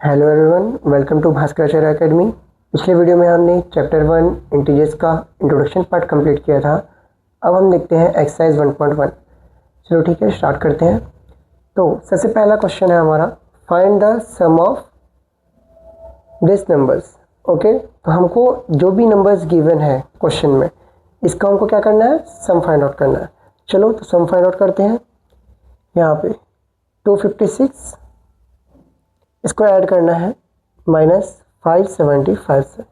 Hello everyone, welcome to Bhaskaracharya Academy. पिछले video में हमने चैप्टर 1 इंटीजर्स का इंट्रोडक्शन पार्ट कंप्लीट किया था। अब हम देखते हैं एक्सरसाइज 1.1। चलो ठीक है, स्टार्ट करते हैं। तो सबसे पहला क्वेश्चन है हमारा, find the sum of this numbers. Okay, तो हमको जो भी नंबर्स गिवन है क्वेश्चन में, इसका हमको क्या करना है, सम फाइंड आउट करना है। चलो तो सम फाइंड आउट करते हैं। यहाँ पे 256 इसको ऐड करना है -575 से।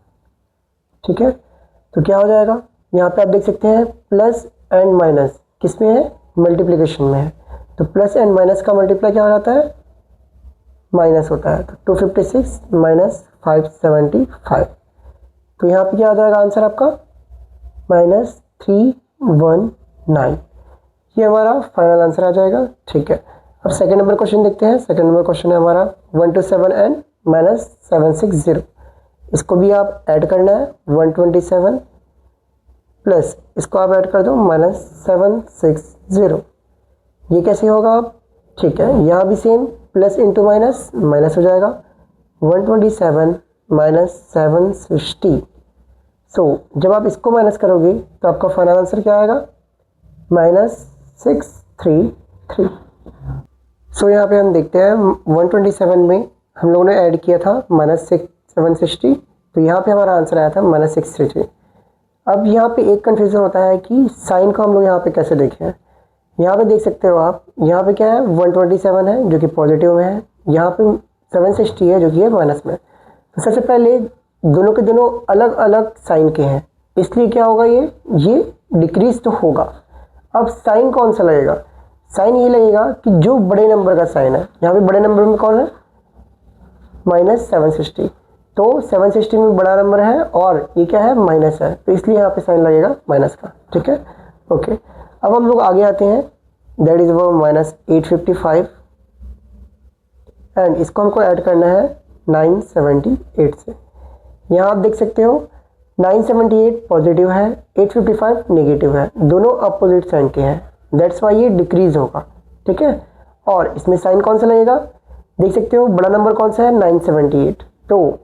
ठीक है, तो क्या हो जाएगा, यहाँ पे आप देख सकते हैं प्लस एंड माइनस किस में है, मल्टीप्लिकेशन में है। तो प्लस एंड माइनस का मल्टीप्लाई क्या हो जाता है, माइनस होता है। तो 256 -575। तो यहाँ पे क्या आ जाएगा आंसर आपका -319। ये हमारा फाइनल आंसर आ जाएगा। ठीक है, अब सेकंड नंबर क्वेश्चन देखते हैं। सेकंड नंबर क्वेश्चन है हमारा 127 एंड -760। इसको भी आप ऐड करना है 127 प्लस इसको आप ऐड कर दो -760। ये कैसे होगा आप, ठीक है, यहाँ भी same plus into minus minus हो जाएगा 127 -760। सो जब आप इसको माइनस करोगे तो आपका फाइनल आंसर क्या आएगा, -633। सो यहाँ पे हम देखते हैं 127 में हम लोगों ने ऐड किया था -760, तो यहाँ पे हमारा आंसर आया था -633। अब यहाँ पे एक कन्फ्यूज़न होता है कि साइन को हम लोग यहाँ पे कैसे देखें। यहाँ पे देख सकते हो आप, यहाँ पे क्या है 127 है जो कि पॉजिटिव में है, यहाँ पे 760 है जो कि है माइनस में। तो सबसे पहले दोनों के दोनों अलग अलग साइन के हैं, इसलिए क्या होगा, ये डिक्रीज तो होगा। अब साइन कौन सा लगेगा, साइन ये लगेगा कि जो बड़े नंबर का साइन है, यहाँ पे बड़े नंबर में कौन है, -760। तो 760 में बड़ा नंबर है और ये क्या है, माइनस है, तो इसलिए यहाँ पे साइन लगेगा माइनस का। ठीक है, ओके। अब हम लोग आगे आते हैं, दैट इज वो -855 एंड इसको हमको ऐड करना है 978 से। यहाँ आप देख सकते हो 978 पॉजिटिव है, 855 नेगेटिव है, दोनों अपोजिट साइन के हैं, दैट्स वाई ये डिक्रीज होगा। ठीक है, और इसमें साइन कौन सा लगेगा, देख सकते हो बड़ा नंबर कौन सा है, 978। तो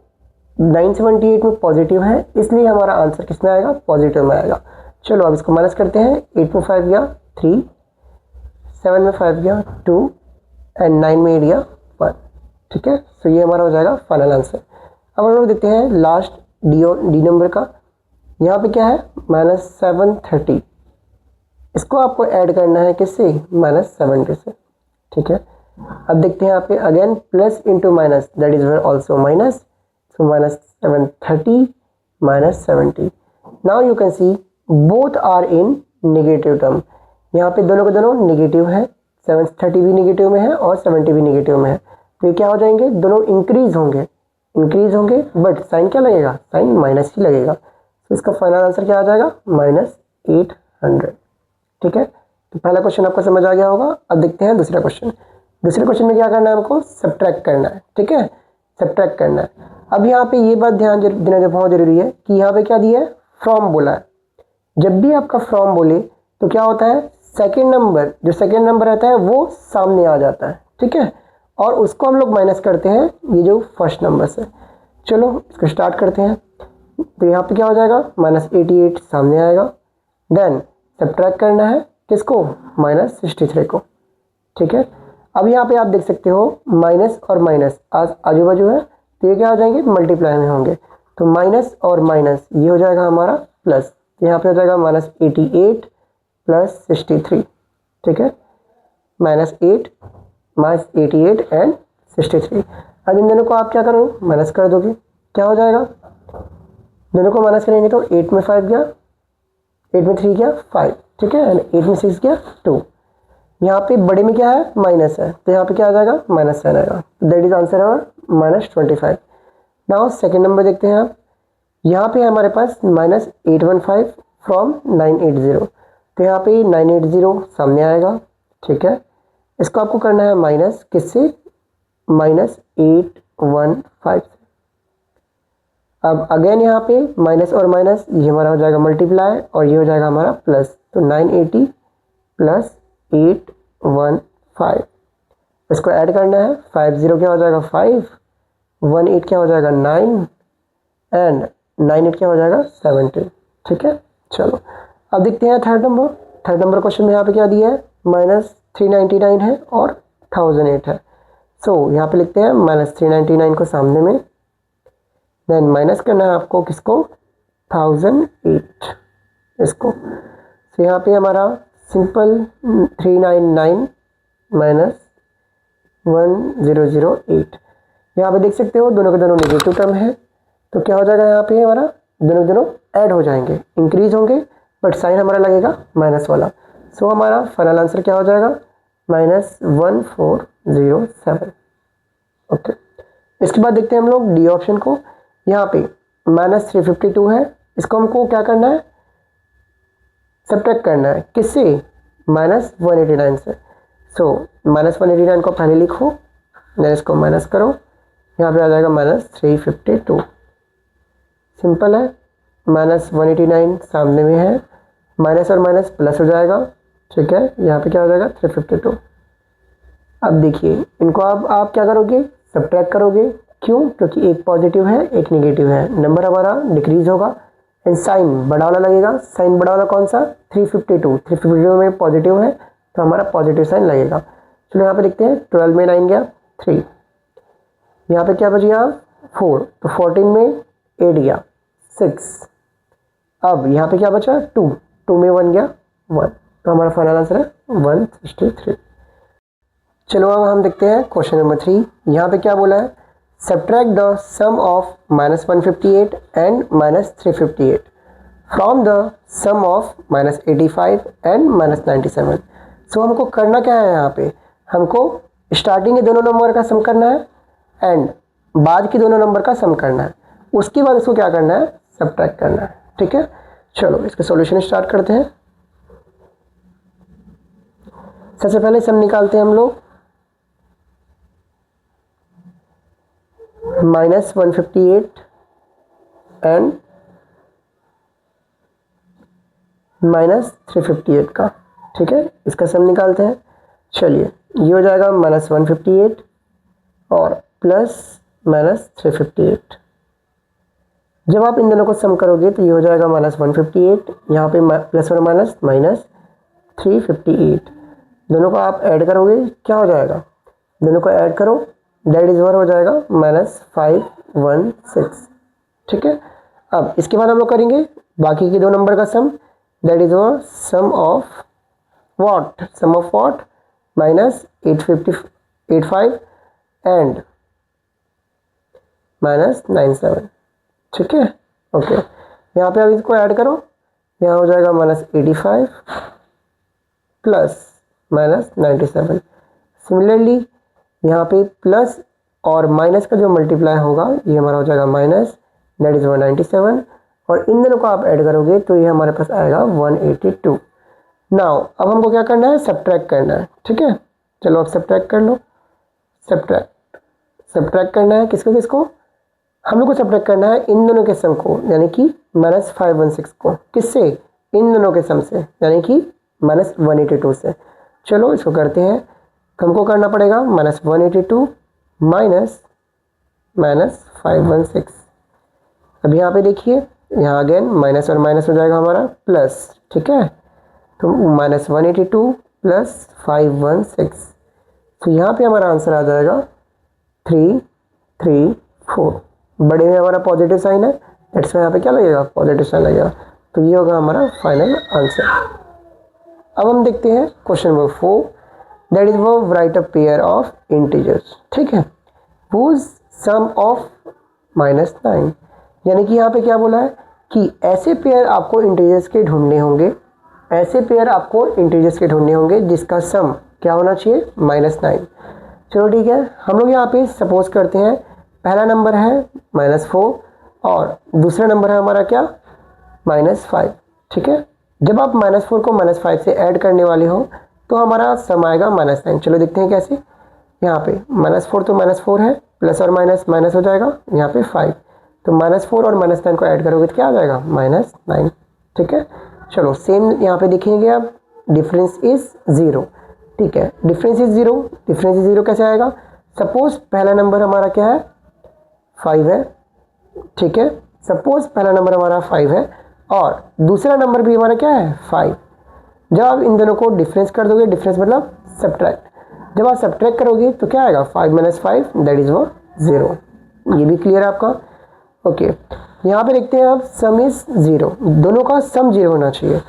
978 में पॉजिटिव है, इसलिए हमारा आंसर किस में आएगा, पॉजिटिव में आएगा। चलो अब इसको माइनस करते हैं, 8 में 5 गया 3, 7 में 5 गया 2 एंड 9 में 8 गया 1। ठीक है, तो ये हमारा हो जाएगा फाइनल आंसर। अब हम लोग देखते हैं लास्ट डी नंबर का। यहाँ पे क्या है, -730। इसको आपको ऐड करना है किससे, -70 से। ठीक है, अब देखते हैं यहाँ पे again plus into minus, that is also minus. So -730 -70। Now you can see both are in negative term. यहाँ पे दोनों के दोनों नेगेटिव है, 730 भी नेगेटिव में है और 70 भी नेगेटिव में है। तो ये क्या हो जाएंगे, दोनों इंक्रीज होंगे बट साइन क्या लगेगा, साइन माइनस ही लगेगा। तो इसका फाइनल आंसर क्या आ जाएगा, -800। ठीक है, तो पहला क्वेश्चन आपको समझ आ गया होगा। अब देखते हैं दूसरा क्वेश्चन। दूसरे क्वेश्चन में क्या करना है, हमको सब्ट्रैक्ट करना है। ठीक है, सब्ट्रैक्ट करना है। अब यहाँ पे ये बात ध्यान देना बहुत जरूरी है कि यहाँ पे क्या दिया है, फ्रॉम बोला है। जब भी आपका फ्रॉम बोले तो क्या होता है, सेकेंड नंबर, जो सेकेंड नंबर रहता है वो सामने आ जाता है। ठीक है, और उसको हम लोग माइनस करते हैं ये जो फर्स्ट नंबर से। चलो इसको स्टार्ट करते हैं। तो यहाँ पे क्या हो जाएगा, -88 सामने आएगा, देन सब्ट्रैक्ट करना है किसको, -63 को। ठीक है, अब यहाँ पे आप देख सकते हो माइनस और माइनस आजू बाजू है, तो ये क्या हो जाएंगे, मल्टीप्लाई में होंगे। तो माइनस और माइनस ये हो जाएगा हमारा प्लस, तो यहाँ पे हो जाएगा -88 + 63। ठीक है, -8 -88 एंड 63। अब इन दोनों को आप क्या करो, माइनस कर दोगे, क्या हो जाएगा, दोनों को माइनस करेंगे तो 8 में 5 गया, 8 में 3 गया 5। ठीक है, एंड 8 में 6 गया 2। यहाँ पे बड़े में क्या है, माइनस है, तो यहाँ पे क्या आ जाएगा, माइनस साइन आएगा। दैट इज आंसर और -25। नाउ सेकेंड नंबर देखते हैं आप। यहाँ पे हमारे पास -815 फ्रॉम 980। तो यहाँ पे 980 सामने आएगा। ठीक है, इसको आपको करना है माइनस किससे, -815 से। अब अगेन यहाँ पे माइनस और माइनस, ये हमारा हो जाएगा मल्टीप्लाई और ये हो जाएगा हमारा प्लस। तो 980 + 815, इसको ऐड करना है, 50 क्या हो जाएगा 5, 8 क्या हो जाएगा 9 एंड 9 8 क्या हो जाएगा 17। ठीक है, चलो अब देखते हैं थर्ड नंबर क्वेश्चन में यहाँ पे क्या दिया है -399 है और 1008 है। सो यहाँ पे लिखते हैं -399 को सामने में, देन माइनस करना है आपको किसको 1008 इसको। तो यहाँ पे हमारा सिंपल 399 माइनस 1008, यहाँ पे देख सकते हो दोनों के दोनों नेगेटिव टर्म है, तो क्या हो जाएगा यहाँ पे हमारा दोनों ऐड हो जाएंगे, इंक्रीज होंगे, बट साइन हमारा लगेगा माइनस वाला। सो हमारा फाइनल आंसर क्या हो जाएगा -1407। ओके, इसके बाद देखते हैं हम लोग डी ऑप्शन को। यहाँ पे -352 है, इसको हमको क्या करना है सब्ट्रैक्ट करना है, किससे -189 से। सो -189 को पहले लिखो, देन इसको माइनस करो, यहाँ पे आ जाएगा -352। सिंपल है, -189 सामने में है, माइनस और माइनस प्लस हो जाएगा। ठीक है, यहाँ पे क्या हो जाएगा 352। अब देखिए इनको आप क्या करोगे सब्ट्रैक्ट करोगे, क्यों, क्योंकि एक पॉजिटिव है एक नेगेटिव है, नंबर हमारा डिक्रीज होगा एंड साइन बड़ा वाला लगेगा। साइन बड़ा वाला कौन सा 352 में पॉजिटिव है तो हमारा पॉजिटिव साइन लगेगा। चलो यहाँ पे देखते हैं 12 में 9 गया 3, यहाँ पे क्या बच गया 4, तो 14 में 8 गया 6, अब यहाँ पे क्या बचा 2 में 1 गया 1, तो हमारा फाइनल आंसर है 163। चलो अब हम देखते हैं क्वेश्चन नंबर 3। यहाँ पे क्या बोला है subtract the sum of -158 and -358 from the sum of -85 and -97। So हमको करना क्या है, यहाँ पे हमको स्टार्टिंग के दोनों नंबर का सम करना है एंड बाद के दोनों नंबर का सम करना है, उसके बाद इसको क्या करना है सब्ट्रैक्ट करना है। ठीक है, चलो इसके सॉल्यूशन स्टार्ट करते हैं। सबसे पहले सम निकालते हैं हम लोग, -158 एंड -358 का। ठीक है, इसका सम निकालते हैं। चलिए ये हो जाएगा -158 और प्लस -358। जब आप इन दोनों को सम करोगे तो ये हो जाएगा -158, यहाँ पे प्लस और माइनस -358। दोनों को आप ऐड करोगे क्या हो जाएगा, दोनों को ऐड करो दैट इज वर हो जाएगा -516। ठीक है, अब इसके बाद हम लोग करेंगे बाकी के दो नंबर का sum, that is were sum of what -885 and -97। ठीक है, ओके, यहाँ पे अब इसको ऐड करो, यहाँ हो जाएगा -85 प्लस -97। सिमिलरली यहाँ पे प्लस और माइनस का जो मल्टीप्लाई होगा ये हमारा हो जाएगा माइनस, दैट इज 197, और इन दोनों को आप ऐड करोगे तो ये हमारे पास आएगा 182। नाउ अब हमको क्या करना है सब्ट्रैक्ट करना है। ठीक है, चलो अब सब्ट्रैक्ट कर लो। सब्ट्रैक्ट करना है किसको हम लोग को सब्ट्रैक्ट करना है इन दोनों के सम को, यानी कि -516 को, किससे इन दोनों के सम से, यानी कि -182 से। चलो इसको करते हैं, हमको करना पड़ेगा -182 -516। अब यहाँ पे देखिए, यहाँ अगेन माइनस और माइनस हो जाएगा हमारा प्लस। ठीक है, तो -182 प्लस 516, तो यहाँ पे हमारा आंसर आ जाएगा 334। बड़े में हमारा पॉजिटिव साइन है, दैट्स यहाँ पे क्या लगेगा पॉजिटिव साइन लगेगा, तो ये होगा हमारा फाइनल आंसर। अब हम देखते हैं क्वेश्चन नंबर 4, दैट इज वो right a pair of integers. ठीक है, हुज सम ऑफ -9, यानी कि यहाँ पे क्या बोला है कि ऐसे पेयर आपको इंटीजर्स के ढूंढने होंगे, जिसका सम क्या होना चाहिए -9। चलो ठीक है, हम लोग यहाँ पे सपोज करते हैं पहला नंबर है -4 और दूसरा नंबर है हमारा क्या -5। ठीक है, जब आप -4 को -5 से ऐड करने वाले हो तो हमारा सम आएगा -9। चलो देखते हैं कैसे। यहाँ पे -4 तो -4 है, प्लस और माइनस माइनस हो जाएगा, यहाँ पे 5, तो -4 और -9 को ऐड करोगे तो क्या आ जाएगा -9। ठीक है, चलो सेम यहाँ पे देखेंगे अब, डिफरेंस इज 0। ठीक है, डिफरेंस इज 0 कैसे आएगा, सपोज पहला नंबर हमारा क्या है 5 है, ठीक है। सपोज पहला नंबर हमारा 5 है और दूसरा नंबर भी हमारा क्या है 5। जब आप इन दोनों को डिफरेंस कर दोगे, डिफरेंस मतलब सब्ट्रैक्ट, जब आप सब्ट्रैक्ट करोगे तो क्या आएगा 5 - 5 दैट इज वो 0। ये भी क्लियर है आपका। ओके, यहाँ पे देखते हैं आप सम इज 0, दोनों का सम 0 होना चाहिए।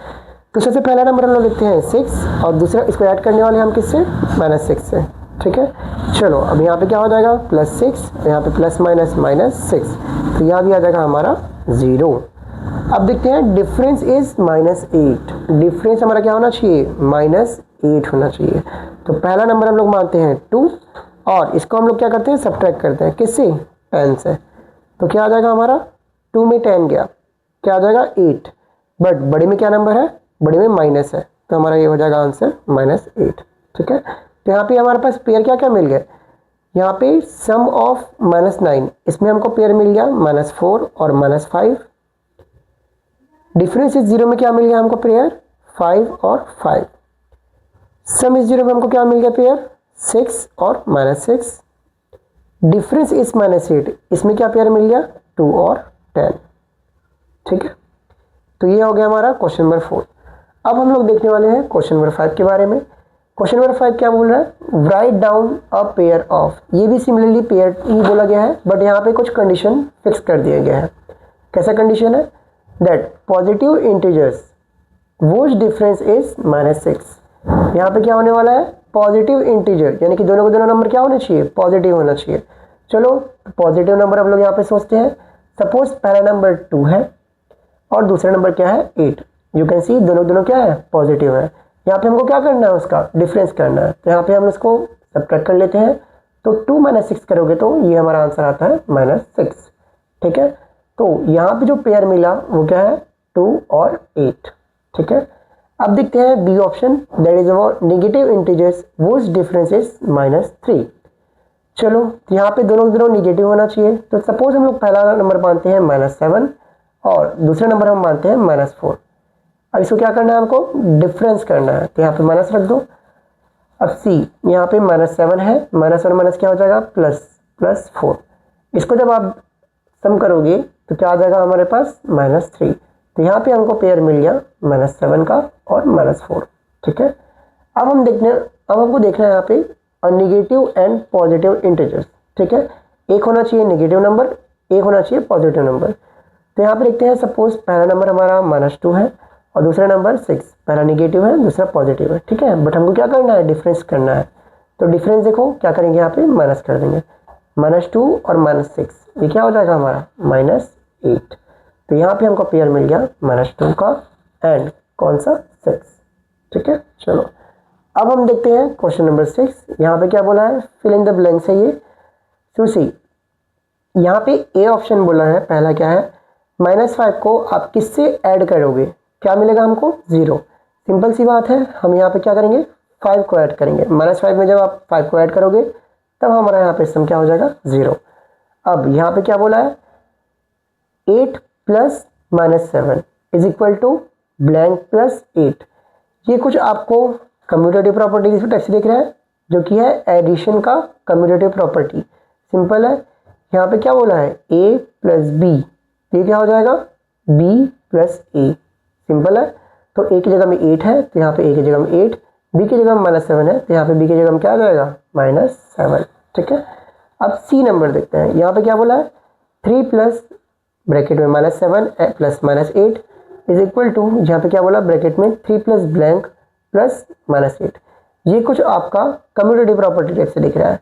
तो सबसे पहला नंबर हम लोग लिखते हैं 6 और दूसरा इसको ऐड करने वाले हम किससे -6 से, ठीक है। चलो अब यहाँ पे क्या हो जाएगा +6, यहाँ पे प्लस माइनस -6, तो यहाँ भी आ जाएगा हमारा 0। अब देखते हैं डिफरेंस इज -8, डिफरेंस हमारा क्या होना चाहिए -8 होना चाहिए। तो पहला नंबर हम लोग मानते हैं 2 और इसको हम लोग क्या करते हैं सब्ट्रैक्ट करते हैं किससे 10 से। तो क्या आ जाएगा हमारा 2 में 10 गया, क्या आ जाएगा 8, बट बड़े में क्या नंबर है, बड़े में माइनस है, तो हमारा ये हो जाएगा आंसर -8, ठीक है। तो यहाँ पे हमारे पास पेयर क्या क्या मिल गए, यहाँ पे सम ऑफ -9, इसमें हमको पेयर मिल गया -4 और -5। डिफरेंस इज 0 में क्या मिल गया हमको पेयर 5 और 5। सम इज 0 में हमको क्या मिल गया पेयर 6 और -6। डिफरेंस इज -8, इसमें क्या पेयर मिल गया 2 और 10, ठीक है। तो ये हो गया हमारा क्वेश्चन नंबर 4। अब हम लोग देखने वाले हैं क्वेश्चन नंबर 5 के बारे में। क्वेश्चन नंबर 5 क्या बोल रहा है, write down a pair of, ये भी सिमिलरली पेयर ही बोला गया है, बट यहाँ पे कुछ कंडीशन फिक्स कर दिया गया है। कैसा कंडीशन है, that positive integers whose difference is -6। यहाँ पे क्या होने वाला है पॉजिटिव इंटीजर, यानी कि दोनों के दोनों नंबर क्या होने चाहिए पॉजिटिव होना चाहिए। चलो पॉजिटिव नंबर हम लोग यहाँ पे सोचते हैं। सपोज पहला नंबर 2 है और दूसरा नंबर क्या है 8। यू कैन सी दोनों क्या है पॉजिटिव है। यहाँ पे हमको क्या करना है उसका डिफरेंस करना है, तो यहाँ पे हम इसको सब्ट्रैक्ट कर लेते हैं। तो 2 - 6 करोगे तो ये हमारा आंसर आता है -6, ठीक है। तो यहाँ पे जो पेयर मिला वो क्या है 2 और 8, ठीक है। अब देखते हैं B option, that is about negative integers whose difference is -3। चलो यहाँ पे दोनों नेगेटिव होना चाहिए। तो सपोज हम लोग पहला नंबर मानते हैं -7 और दूसरा नंबर हम मानते हैं -4। अब इसको क्या करना है हमको डिफरेंस करना है, तो यहाँ पे माइनस रख दो। अब सी यहाँ पे -7 है, माइनस और माइनस क्या हो जाएगा +4। इसको जब आप सम करोगे तो क्या आ जाएगा हमारे पास -3। तो यहाँ पे हमको पेयर मिल गया -7 का और -4, ठीक है। अब हमको देखना है यहाँ पे नेगेटिव एंड पॉजिटिव इंटीजर्स, ठीक है। एक होना चाहिए नेगेटिव नंबर, एक होना चाहिए पॉजिटिव नंबर। तो यहाँ पे देखते हैं सपोज पहला नंबर हमारा -2 है और दूसरा नंबर 6, पहला नेगेटिव है दूसरा पॉजिटिव है, ठीक है। बट हमको क्या करना है डिफरेंस करना है। तो डिफरेंस देखो क्या करेंगे यहाँ पे माइनस कर देंगे, -2 और -6, ये क्या हो जाएगा हमारा -8। तो यहाँ पे हमको पेयर मिल गया -2 का एंड कौन सा 6, ठीक है। चलो अब हम देखते हैं क्वेश्चन नंबर 6। यहाँ पे क्या बोला है फिल इन द ब्लैंक्स है ये। तो सी यहाँ पे ए ऑप्शन बोला है, पहला क्या है -5 को आप किससे ऐड करोगे, क्या मिलेगा हमको 0। सिंपल सी बात है, हम यहाँ पे क्या करेंगे 5 को ऐड करेंगे। -5 में जब आप 5 को ऐड करोगे तब हमारा यहाँ पे सम क्या हो जाएगा 0। अब यहाँ पे क्या बोला है 8 + -7 इज इक्वल टू ब्लैंक +8। ये कुछ आपको कम्यूटेटिव प्रॉपर्टी इस टाइप से दिख रहा है, जो कि है एडिशन का कम्यूटेटिव प्रॉपर्टी। सिंपल है, यहाँ पे क्या बोला है a + b, ये क्या हो जाएगा b + a। सिंपल है, तो a की जगह में 8 है तो यहाँ पे a की जगह में 8, b की जगह में -7 है तो यहाँ पे b की जगह में क्या आ जाएगा -7, ठीक है। अब c नंबर देखते हैं, यहाँ पे क्या बोला है 3 + ब्रैकेट में -7 + -8 इज इक्वल टू, यहाँ पे क्या बोला ब्रैकेट में 3 + ब्लैंक + -8। ये कुछ आपका कम्यूटेटिव प्रॉपर्टी टाइप से दिख रहा है।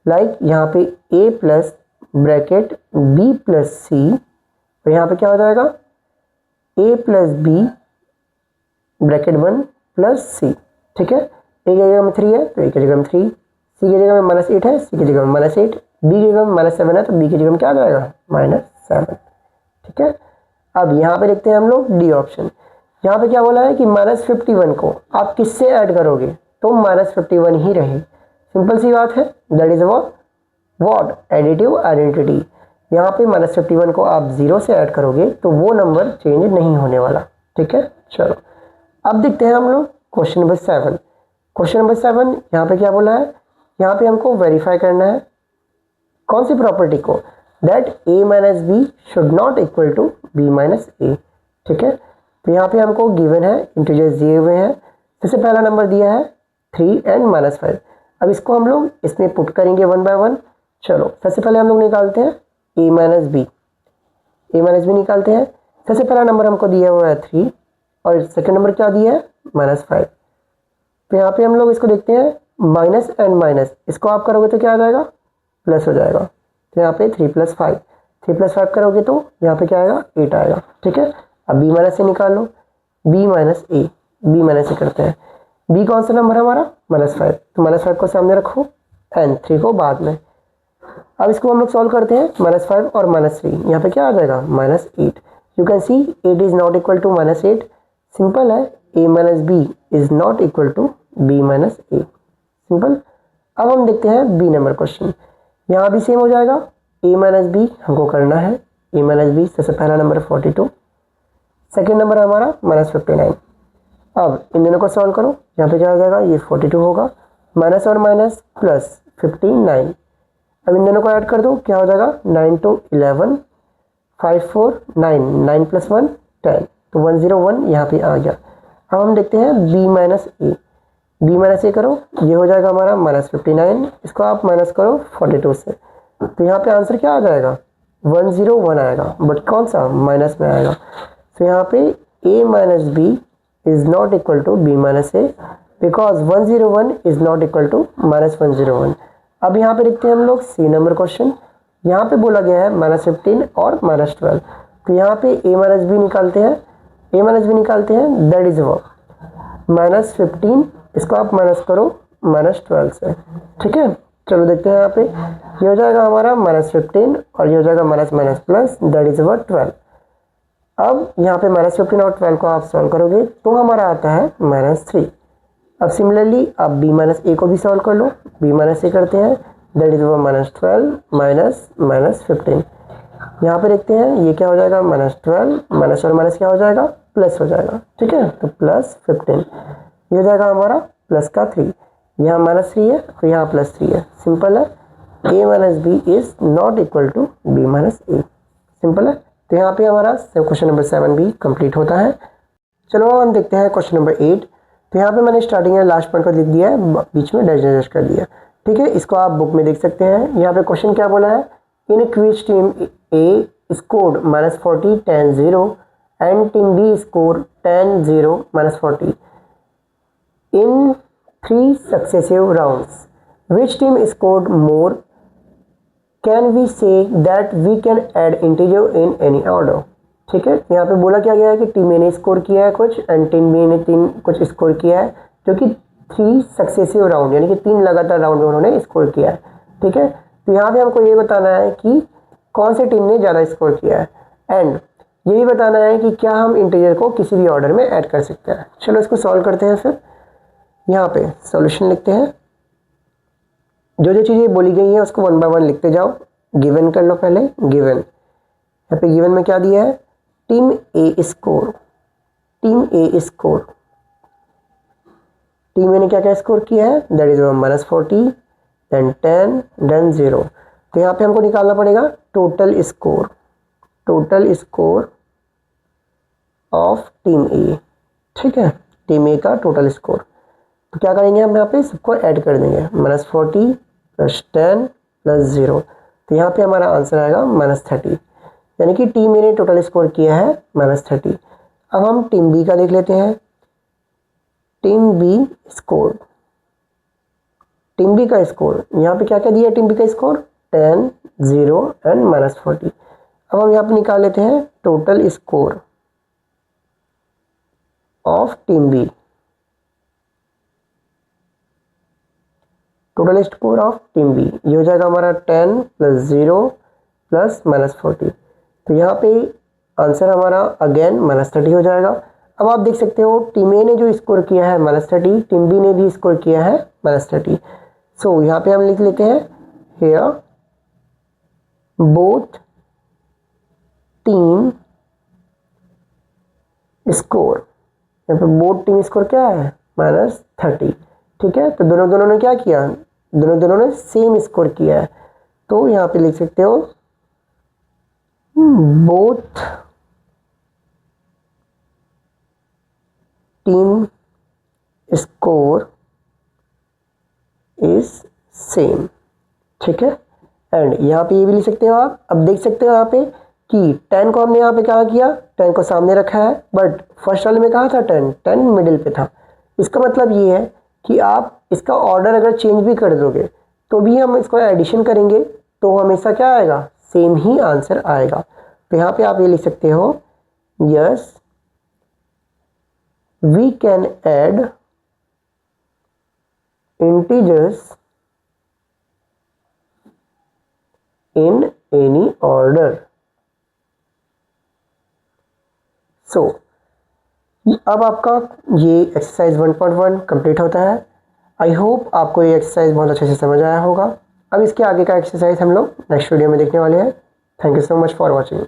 लाइक यहाँ पे a + ब्रैकेट b + c, तो यहाँ पे क्या हो जाएगा a + b ब्रैकेट 1 + c, ठीक है। a की जगह में 3 है तो a की जगह में 3, c की जगह में -8 है, c की जगह में -8, b की जगह में -7 है तो b की जगह में क्या आ जाएगा -7, ठीक है। अब यहाँ पे देखते हैं हम लोग डी ऑप्शन। यहाँ पे क्या बोला है कि -51 को आप किससे ऐड करोगे, तो -51 ही रहे। सिंपल सी बात है, that is what additive identity. यहाँ पे -51 को आप 0 से ऐड करोगे तो वो नंबर चेंज नहीं होने वाला, ठीक है। चलो अब देखते हैं हम लोग क्वेश्चन नंबर 7। क्वेश्चन नंबर 7 यहाँ पे क्या बोला है, यहाँ पे हमको वेरीफाई करना है कौन सी प्रॉपर्टी को, that a minus B should not equal to b minus A. ठीक है, तो यहाँ पे हमको गिवन है, इंटीजर्स दिए हुए हैं। सबसे पहला नंबर दिया है 3 एंड -5। अब इसको हम लोग इसमें पुट करेंगे 1 बाय 1। चलो सबसे पहले हम लोग निकालते हैं a माइनस बी, निकालते हैं। सबसे पहला नंबर हमको दिया हुआ है 3 और सेकंड नंबर क्या दिया है -5। तो यहाँ पे हम लोग इसको देखते हैं, माइनस एंड माइनस, इसको आप करोगे तो क्या आ जाएगा, प्लस हो जाएगा। तो यहाँ पे 3 + 5, 3 + 5 करोगे तो यहाँ पे क्या आएगा, 8 आएगा। ठीक है, अब b माइनस से निकाल लो, b माइनस ए, करते हैं। b कौन सा नंबर है हमारा, -5, तो -5 को सामने रखो एंड 3 को बाद में। अब इसको हम लोग सॉल्व करते हैं, -5 और -3, यहाँ पे क्या आ जाएगा, -8। You can see 8 is not equal to -8। Simple है, a minus B is not equal to b minus A, simple. अब हम देखते हैं b नंबर क्वेश्चन, यहाँ भी सेम हो जाएगा, a माइनस बी हमको करना है, a माइनस बी। सबसे पहला नंबर 42, सेकेंड नंबर है हमारा -59। अब इन दोनों को सॉल्व करो, यहाँ पे क्या हो जाएगा, ये 42 होगा, माइनस और माइनस प्लस 59। अब इन दोनों को ऐड कर दो, क्या हो जाएगा, 9 to 11, 5 4 9, 9 + 1 10, तो 101 यहाँ पे आ गया। अब हम देखते हैं b माइनस ए, करो, ये हो जाएगा हमारा -59, इसको आप माइनस करो 42 से, तो यहाँ पे आंसर क्या आ जाएगा, 101 आएगा, बट कौन सा, माइनस में आएगा। तो यहाँ पे a minus B is not equal to b minus A, because 101 is not equal to -101। अब यहाँ पे देखते हैं हम लोग सी नंबर क्वेश्चन, यहाँ पे बोला गया है -15 और -12, तो यहाँ पे a माइनस बी निकालते हैं, दैट इज वो -15, इसको आप माइनस करो -12 से। ठीक है, चलो देखते हैं, यहाँ पे ये हो जाएगा हमारा -15 और ये हो जाएगा माइनस प्लस, दैट इज वो 12। अब यहाँ पे -15 और 12 को आप सॉल्व करोगे तो हमारा आता है -3। अब सिमिलरली आप b माइनस ए को भी सॉल्व कर लो, b माइनस ए करते हैं, दैट इज वो -12 माइनस -15। यहाँ पे देखते हैं ये क्या हो जाएगा, -12, माइनस और माइनस क्या हो जाएगा, प्लस हो जाएगा। ठीक है, तो +15, ये हो जाएगा हमारा प्लस का 3, यहाँ -3 है तो यहाँ +3 है। सिंपल है, a minus B is not equal to b minus A, simple है। तो यहाँ पे हमारा क्वेश्चन नंबर 7 भी कंप्लीट होता है। चलो हम देखते हैं क्वेश्चन नंबर 8। तो यहाँ पे मैंने स्टार्टिंग में लास्ट पॉइंट को लिख दिया है, बीच में डैश कर दिया। ठीक है, इसको आप बुक में देख सकते हैं। यहाँ पे क्वेश्चन क्या बोला है, in which team A scored -40 10 0 and team B score 10 0 -40 in 3 successive rounds, which team scored more, can we say that we can add integer in any order. ठीक है, यहाँ पे बोला क्या गया है कि टीम ए ने स्कोर किया है कुछ एंड टीम बी ने 3 कुछ स्कोर किया है, जो कि 3 सक्सेसिव राउंड यानी कि 3 लगातार राउंड में उन्होंने स्कोर किया है। ठीक है, तो यहाँ पे हमको ये बताना है कि कौन सी टीम ने ज़्यादा स्कोर किया है एंड ये भी बताना है कि क्या हम इंटीजर को किसी भी ऑर्डर में ऐड कर सकते हैं। चलो इसको सॉल्व करते हैं। फिर यहाँ पे सॉल्यूशन लिखते हैं, जो जो चीज़ें बोली गई हैं उसको 1 बाय 1 लिखते जाओ। गिवन कर लो पहले, गिवन, यहाँ पे गिवन में क्या दिया है, टीम ए स्कोर, टीम ए ने क्या क्या स्कोर किया है, दैट इज -40 देन 10 देन 0। तो यहाँ पे हमको निकालना पड़ेगा टोटल स्कोर ऑफ टीम ए। ठीक है, टीम ए का टोटल स्कोर। तो क्या करेंगे हम यहाँ पे सबको ऐड कर देंगे, -40 + 10 + 0, तो यहाँ पे हमारा आंसर आएगा -30, यानी कि टीम ए ने टोटल स्कोर किया है -30। अब हम टीम बी का देख लेते हैं, टीम बी का स्कोर यहाँ पे क्या क्या दिया है, टीम बी का स्कोर 10 0 एंड -40। अब हम यहाँ पे निकाल लेते हैं total score of team B, ये हो जाएगा हमारा 10 + 0 + -40। तो यहाँ पे आंसर हमारा अगेन -30 हो जाएगा। अब आप देख सकते हो टीम ए ने जो स्कोर किया है -30, टीम बी ने भी स्कोर किया है -30। सो यहाँ पे हम लिख लेते हैं हियर बोथ टीम स्कोर, यहाँ पे बोथ टीम स्कोर क्या है, -30। ठीक है, तो दोनों ने क्या किया, दोनों ने सेम स्कोर किया है। तो यहाँ पे लिख सकते हो both team score is same, ठीक है। एंड यहाँ पे ये भी लिख सकते हो आप। अब देख सकते हो यहाँ पे कि 10 को हमने यहाँ पे क्या किया, 10 को सामने रखा है, बट फर्स्ट वाले में कहा था 10 मिडिल पे था। इसका मतलब ये है कि आप इसका ऑर्डर अगर चेंज भी कर दोगे तो भी हम इसको एडिशन करेंगे तो हमेशा क्या आएगा, सेम ही आंसर आएगा। तो यहाँ पे आप ये लिख सकते हो, yes we can add integers in any order. So अब आपका ये एक्सरसाइज 1.1 कंप्लीट होता है। आई होप आपको ये एक्सरसाइज बहुत अच्छे से समझ आया होगा। अब इसके आगे का एक्सरसाइज हम लोग नेक्स्ट वीडियो में देखने वाले हैं। Thank you so much for watching.